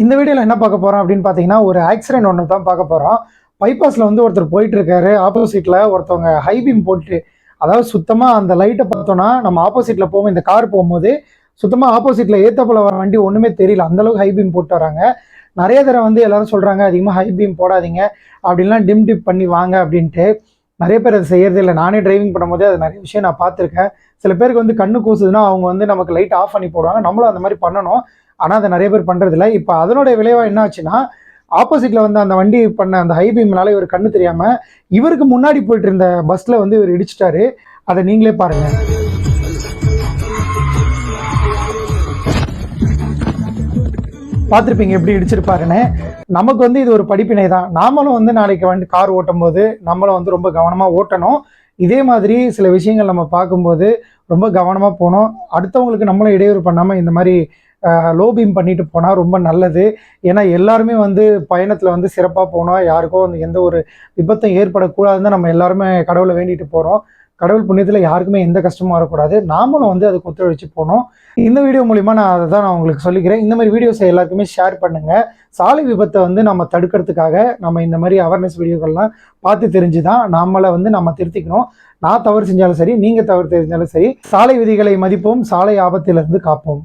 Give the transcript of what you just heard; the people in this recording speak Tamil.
இந்த வீடியோவில் என்ன பார்க்க போகிறோம் அப்படின்னு பார்த்தீங்கன்னா, ஒரு ஆக்சிடென்ட் ஒன்று தான் பார்க்க போகிறோம். பைபாஸில் வந்து ஒருத்தர் போயிட்டு இருக்காரு. ஆப்போசிட்டில் ஒருத்தவங்க ஹை பீம் போட்டு, அதாவது சுத்தமாக அந்த லைட்டை பார்த்தோன்னா நம்ம ஆப்போசிட்டில் போகும், இந்த கார் போகும்போது சுத்தமாக ஆப்போசிட்டில் ஏத்தப்போல வர வண்டி ஒன்றுமே தெரியல, அந்தளவுக்கு ஹை பீம் போட்டு வராங்க. நிறைய தடவை வந்து எல்லாரும் சொல்கிறாங்க, அதிகமாக ஹை பீம் போடாதீங்க, அப்படின்லாம் டிம் டிப் பண்ணி வாங்க அப்படின்ட்டு. நிறைய பேர் அதை செய்யறது இல்லை. நானே டிரைவிங் பண்ணும்போது அது நிறைய விஷயம் நான் பார்த்துருக்கேன். சில பேருக்கு வந்து கண்ணு கூசுதுன்னா அவங்க வந்து நமக்கு லைட் ஆஃப் பண்ணி போடுவாங்க. நம்மளும் அந்த மாதிரி பண்ணணும். ஆனால் அதை நிறைய பேர் பண்ணுறதில்ல. இப்போ அதனுடைய விளைவாக என்ன ஆச்சுன்னா, ஆப்போசிட்டில் வந்து அந்த வண்டி பண்ண அந்த ஹை பீம்னால இவர் கண்ணு தெரியாமல் இவருக்கு முன்னாடி போயிட்டு இருந்த பஸ்ஸில் வந்து இவர் இடிச்சிட்டாரு. அதை நீங்களே பாருங்கள். பார்த்துருப்பீங்க எப்படி இடிச்சிருப்பாருன்னு. நமக்கு வந்து இது ஒரு படிப்பினை தான். நாமளும் வந்து நாளைக்கு வந்து கார் ஓட்டும் போது நம்மளும் வந்து ரொம்ப கவனமாக ஓட்டணும். இதே மாதிரி சில விஷயங்கள் நம்ம பார்க்கும்போது ரொம்ப கவனமாக போகணும். அடுத்தவங்களுக்கு நம்மளும் இடையூறு பண்ணாமல் இந்த மாதிரி லோ பீம் பண்ணிட்டு போனால் ரொம்ப நல்லது. ஏன்னா எல்லாருமே வந்து பயணத்தில் வந்து சிறப்பாக போனோம், யாருக்கும் வந்து எந்த ஒரு விபத்தும் ஏற்படக்கூடாதுன்னு நம்ம எல்லாருமே கடவுளை வேண்டிட்டு போகிறோம். கடவுள் புண்ணியத்தில் யாருக்குமே எந்த கஷ்டமும் வரக்கூடாது. நாமளும் வந்து அதுக்கு ஒத்துழைச்சு போகணும். இந்த வீடியோ மூலிமா நான் அதை தான் நான் உங்களுக்கு சொல்லிக்கிறேன். இந்த மாதிரி வீடியோஸை எல்லாருக்குமே ஷேர் பண்ணுங்கள். சாலை விபத்தை வந்து நம்ம தடுக்கிறதுக்காக நம்ம இந்த மாதிரி அவேர்னஸ் வீடியோக்கள்லாம் பார்த்து தெரிஞ்சு தான் நம்மளை வந்து நம்ம திருத்திக்கணும். நான் தவறு செஞ்சாலும் சரி, நீங்கள் தவறு தெரிஞ்சாலும் சரி, சாலை விதிகளை மதிப்போம், சாலை ஆபத்திலிருந்து காப்போம்.